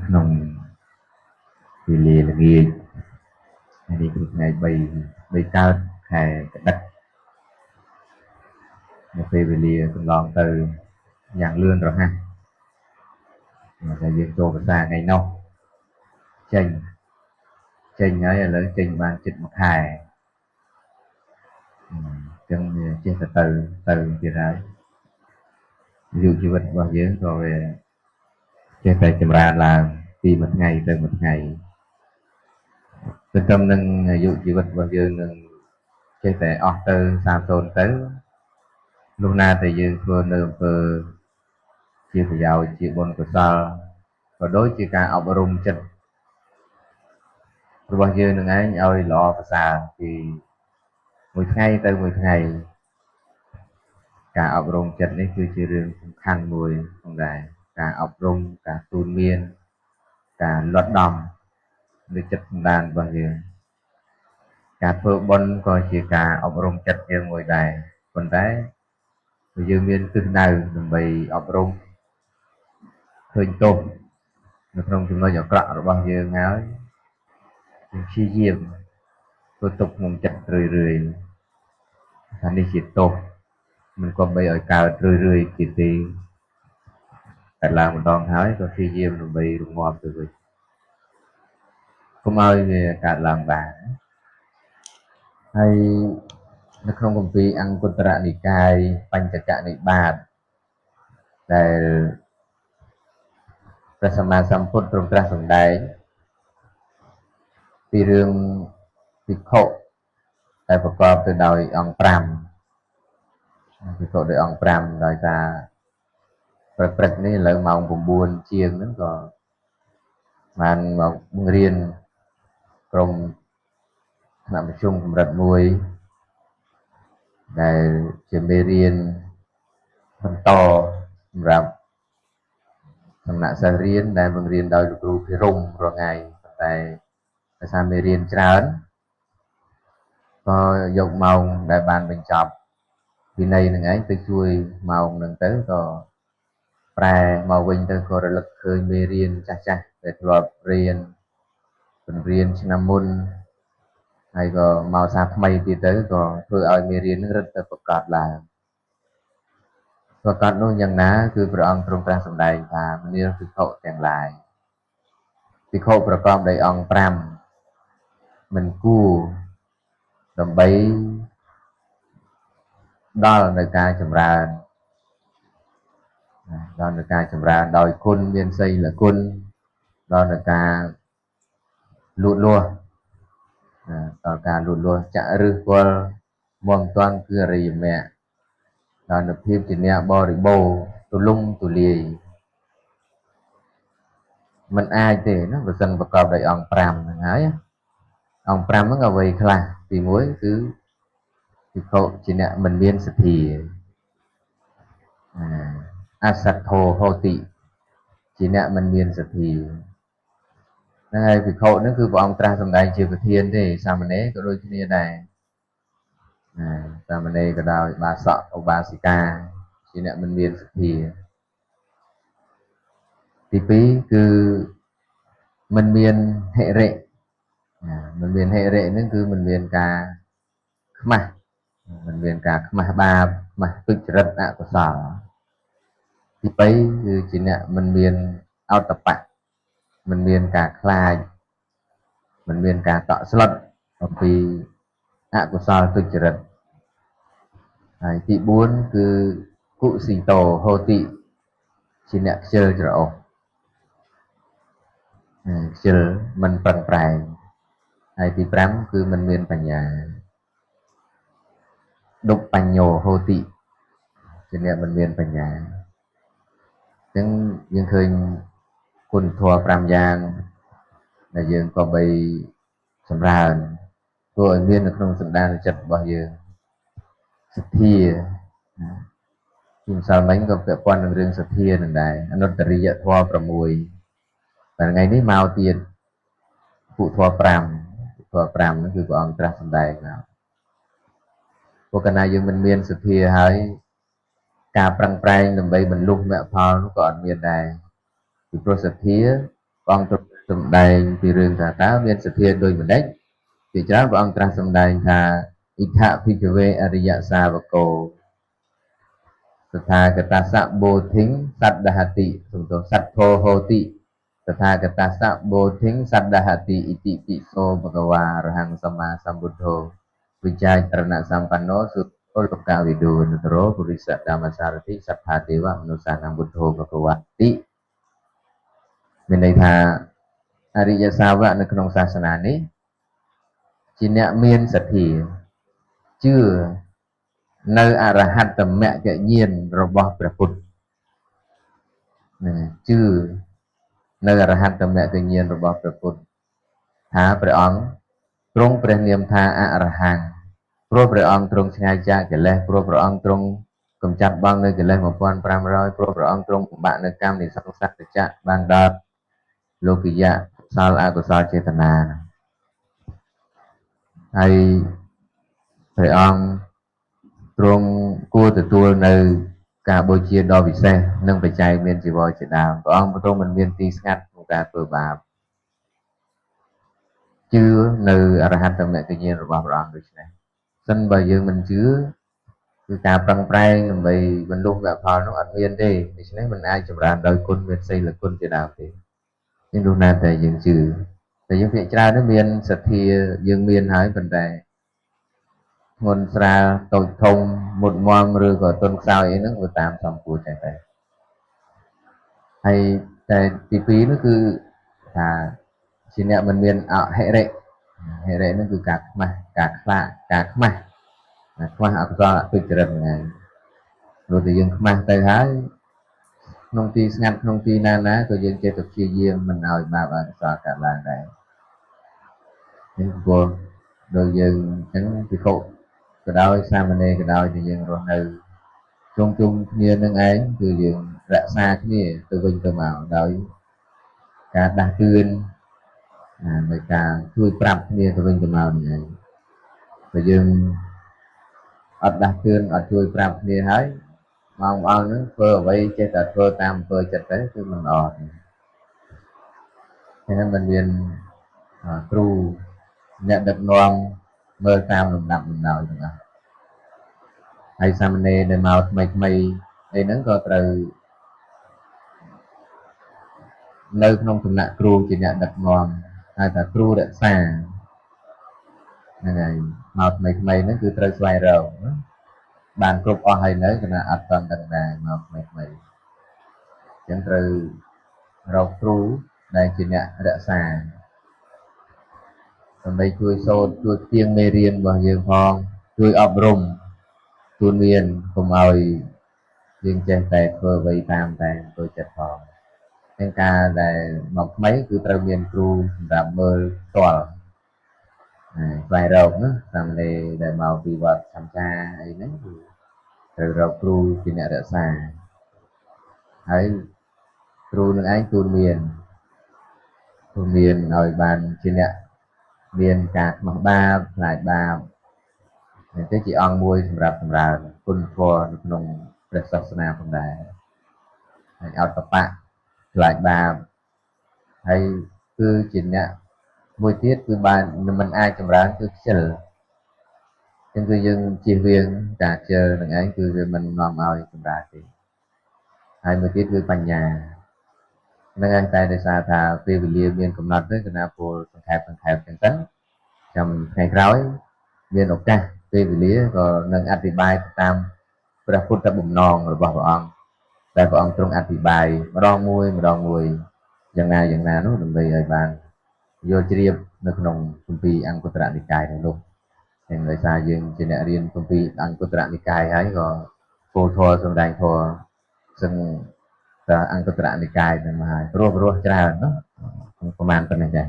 ក្នុងវេលាល្ងាចនេះគឺថ្ងៃ3កើតខែកដិកនៅពេលវេលាកន្លងទៅយ៉ាងលឿនរហ័សតែយើងចូលភាសាថ្ងៃនោះចេញហើយឥឡូវចេញបានជិត1ខែអញ្ចឹងវាចេះតែទៅទៀតហើយអាយុជីវិតរបស់យើងក៏វាចេះតែចម្រើនឡើងពីមួយថ្ងៃទៅមួយថ្ងៃទន្ទឹមនឹងអាយុជីវិតរបស់យើងនឹងចេះតែអស់ទៅសាបសូន្យទៅលុះណាតែយើងធ្វើនៅអំពើជាប្រយោជន៍ជាបុណ្យកុសលក៏ដូចជាការអប់រំចិត្តរបស់យើងនឹងឯងឲ្យល្អប្រសើរពីមួយថ្ងៃទៅមួយថ្ងៃការអប់រំចិត្តនេះគឺជារឿងសំខាន់មួយផងដែរការអប់រំការទូនមានការលត់ដំលើចិត្តសម្ដានរបស់យើងការធ្វើបុណ្យក៏ជាការអប់រំចិត្តយើងមួយដែរប៉ុន្តែយើងមានទិសដៅដើម្បីអប់រំឃើញទោសនៅក្នុងចំណុចអាក្រក់របស់យើងហើយយើងព្យាយាមធ្វើទុកក្នុងចិត្តរឿយថានេះជាទោសមិនគប្បីឲ្យកើតរឿយទៀតទេតែឡើងម្ដងហើយក៏ព្យាយាមដើម្បីរងាប់ទៅវិញកុំឲ្យវាកើតឡើងបានហើយនៅក្នុងគម្ពីរអង្គុត្តរនិកាយបញ្ចកនិបាតដែលព្រះសម្មាសម្ពុទ្ធទ្រង់ត្រាស់សម្ដែងពីរឿងភិក្ខុដែលប្រកបទៅដោយអង្គ5ភិក្ខុដោយអង្គ5ដោយសារព្រឹកនេះឥឡូវម៉ោង9ជាងហ្នឹងក៏បានមកបង្រៀនក្រុមថ្នាក់ប្រជុំកម្រិត1ដែលជាមេរៀនបន្តសម្រាប់សំណាក់សិស្សរៀនដែលបង្រៀនដោយលោកគ្រូភិរមរងថ្ងៃតែដោយសារមេរៀនច្រើនក៏យកម៉ោងដែលបានបញ្ចប់វិន័យនឹងឯងទៅជួយម៉ោងនឹងទៅក៏ប្រែមកវិញទៅក៏រលឹកឃើញមេរៀនចាស់ដែលធ្លាប់រៀនបង្រៀនឆ្នាំមុនហើយក៏មកសាថ្មីទៀតទៅក៏ធ្វើឲ្យមេរៀននឹងរឹតតែប្រកាសឡើងប្រកាសនោះយ៉ាងណាគឺព្រះអង្គទ្រង់ត្រាស់សម្ដែងថាមនាលភិក្ខុទាំងឡាយភិក្ខុប្រកបដោយអង្គ5មិនគួរដើម្បីដល់នៅការចម្រើនដល់នៅការចម្រើនដោយគុណមានសីលគុណដល់នៅការលូតលាស់ដល់ការលូតលាស់ចាក់ឫសគល់មុំតាន់គឺអរិយមគ្គដល់នូវភាពជាអ្នកបរិបូរណ៍ទូលំទូលាយมันអាចទេណាបើសិនប្រកបដោយអង្គ5ហ្នឹងហើយអង្គ5ហ្នឹងអ្វីខ្លះទី1គឺភិក្ខុជាអ្នកមិនមានសទ្ធាអសទ្ធោហោតិជាអ្នកមិនមានសទ្ធាហ្នឹងហើយភិក្ខុហ្នឹងគឺព្រះអង្គត្រាស់សម្ដែងជាប្រធានទេសាមណេរក៏ដូចគ្នាដែរសាមណេរក៏ដោយបាសកឧបាសិកាជាអ្នកមិនមានសទ្ធាទី2គឺមិនមានហិរិមិនមានហិរិហ្នឹងគឺមិនមានការខ្មាស់មិនមានការខ្មាស់បាបខ្មាស់ទុច្ចរិតអកុសលទី3គឺជាអ្នកមិនមានអតបៈមិនមានការខ្លាចមិនមានការតក់ស្លុតអំពីអកុសលទុច្ចរិតហើយទី4គឺគុសិតោហោតិជាអ្នកខ្ជិលច្រអូសខ្ជិលមិនប្រឹងប្រែងហើយទី5គឺមិនមានបញ្ញាដុបបញ្ញោហោតិជាអ្នកមិនមានបញ្ញាអញ្ចឹងយើងឃើញគុណធម៌5យ៉ាងដែលយើងក៏បីសម្រើនធ្វើឲ្យមាននៅក្នុងសន្តានចិត្តរបស់យើងសទ្ធាពីម្សិលមិញក៏ពាក់ព័ន្ធនឹងរឿងសទ្ធានឹងដែរអនុត្តរិយធម៌6តែថ្ងៃនេះមកទៀតពុទ្ធធម៌5ហ្នឹងគឺព្រះអង្គត្រាស់សម្ដែងមកព្រោះកាលណាយើងមិនមានសទ្ធាហើយការប្រឹងប្រែងដើម្បីបរលុះមគ្គផលនោះក៏អត់មានដែរពីព្រោះសទ្ធាក៏ องตรัสសម្ដែងពីរឿងថាតើមានសទ្ធាដូចម្ដេចពីច្រើនព្រះអង្គត្រាស់សម្ដែងថាអ៊ីថភិក្ខវេអរិយសាវកោតថាគតាសៈបោធិងសត្តហតិសំទោសទ្ធោហោតិតថាគតាសៈបោធិងសត្តហតិឥតិពិសោភគវាអរហង្គសម្មាសម្ពុទ្ធោវិជ្ជាចរណសម្បណ្ណោសុអុលកវិដូនតរោពុរិសធម្មសារតិសត្ថាទេវមនុស្សនាពុទ្ធោភគវតិមានន័យថាអរិយសាវកនៅក្នុងសាសនានេះជាអ្នកមានសទ្ធាជឿនៅអរហត្តមគ្គញ្ញាណរបស់ព្រះពុទ្ធជឿនៅអរហត្តមគ្គញ្ញាណរបស់ព្រះពុទ្ធថាព្រះអង្គទ្រង់ព្រះនាមថាអរហង្គព្រោះព្រះអង្គទ្រង់ឆ្ងាយចាកកិលេសព្រោះព្រះអង្គទ្រង់កំចាត់បងនៅកិលេស1500ព្រោះព្រះអង្គទ្រង់បំបាក់នៅកម្មនិសង្សច្ចៈបានដល់លោកយៈកុសលអកុសលចេតនាហើយព្រះអង្គទ្រង់គួរទទួលនៅការបូជាដ៏ពិសេសនិងបច្ច័យមានជីវរជាដើមព្រះអង្គទ្រង់មិនមានទីស្ងាត់ក្នុងការធ្វើបាបជឿនៅអរហត្តមគ្គញ្ញាណរបស់ព្រះអង្គដូច្នេះសិនបើយើងមិនជឿគឺការប្រឹងប្រែងដើម្បីបរលុះមគ្គផលនោះអត់មានទេដូច្នេះមិនអាចចម្រើនដោយគុណមានសីលគុណជាដើមទេនេះនោះណាតែយើងជឿតែយើងភាគច្រើននោះមានសទ្ធាយើងមានហើយប៉ុន្តែធ្ងន់ស្រាលតូចធំមុតមមឬក៏ទន់ខ្សោយអីហ្នឹងវាតាមសំគួរតែហើយតែទី2នោះគឺថាជាអ្នកមិនមានអហិរិហ្នឹងគឺការខ្មាស់ការខ្លាចការខ្មាស់អកុសលអទុច្ចរិតហ្នឹងព្រោះតែយើងខ្មាស់ទៅហើយក្នុងទីស្ងាត់ក្នុងទីណាក៏យើងចេះតែព្យាយាមមិនឲ្យបាបអកុសលកើតឡើងដែរនេះព្រោះដោយយើងអញ្ចឹងពិខុក៏ដោយសាមណេរក៏ដោយដែលយើងរស់នៅជុំគ្នានឹងឯងគឺយើងរក្សាគ្នាទៅវិញទៅមកដោយការដាស់តឿននៃការជួយប្រាប់គ្នាទៅវិញទៅមកនេះឯងបើយើងអត់ដាស់តឿនអត់ជួយប្រាប់គ្នាហើយមកអង្គហ្នឹងធ្វើអ្វីចេះតែធ្វើតាមអំពើចិត្តទៅគឺមិនល្អទេហើយមិនមានគ្រូអ្នកដឹកនាំមើលតាមលំដាប់លំដោយទាំងអស់ហើយសាមណេរដែលមកថ្មីអីហ្នឹងក៏ត្រូវនៅក្នុងសំណាក់គ្រូជាអ្នកដឹកនាំហៅថាគ្រូរក្សាហ្នឹងហើយមកថ្មីហ្នឹងគឺត្រូវស្វែងរកបានគ្រប់អស់ហើយនៅគណៈអត់តន់ដឹងដែរមកថ្មីអញ្ចឹងត្រូវរកគ្រូដែលជាអ្នករក្សាដើម្បីជួយសូត្រជួយផ្ទៀងមេរៀនរបស់យើងផងជួយអប់រំទូនមានកុំឲ្យយើងចេះតែធ្វើអ្វីតាមតែចូលចិត្តផងទាំងការដែលមកថ្មីគឺត្រូវមានគ្រូសម្រាប់មើលផ្ទាល់ស្វែងរកណាសាមណេរដែលមកពីវត្តសំចាអីហ្នឹងគឺត្រូវរកគ្រូជាអ្នករក្សាហើយគ្រូនឹងឯងទូនមានឲ្យបានជាអ្នកមានការខ្មាស់បាបខ្លាចបាបនេះទៅជាអង្គមួយសម្រាប់សម្រើនគុណធម៌នៅក្នុងព្រះសាសនាផងដែរហើយអត្តបៈខ្លាចបាបហើយគឺជាអ្នកមួយទៀតគឺបានមិនអាចចម្រើនគឺខ្ជិលចឹងគឺយើងជៀសវាងការខ្ជិលនឹងឯងគឺវាមិននាំឲ្យចម្រើនទេហើយមួយទៀតគឺបញ្ញានឹងឯងតែដោយសារថាពេលវេលាមានកំណត់ទៅគណៈពលសង្ខេបចឹងទៅចាំថ្ងៃក្រោយមានឱកាសពេលវេលាក៏នឹងអធិប្បាយតាមព្រះពុទ្ធបំណងរបស់ព្រះអង្គដែលព្រះអង្គទ្រង់អធិប្បាយម្ដងមួយយ៉ាងណានោះដើម្បីឲ្យបានយល់ជ្រាបនៅក្នុងគម្ពីរអង្គត្រនិកាយនោះហើយដោយសារយើងជាអ្នករៀនគម្ពីរអង្គត្រនិកាយហើយក៏ពោលធម៌សំដែងធម៌សឹងតែអង្គត្រនិកាយនឹងមកហើយព្រោះច្រើនណាប្រហែលប៉ុណ្ណេះដែរ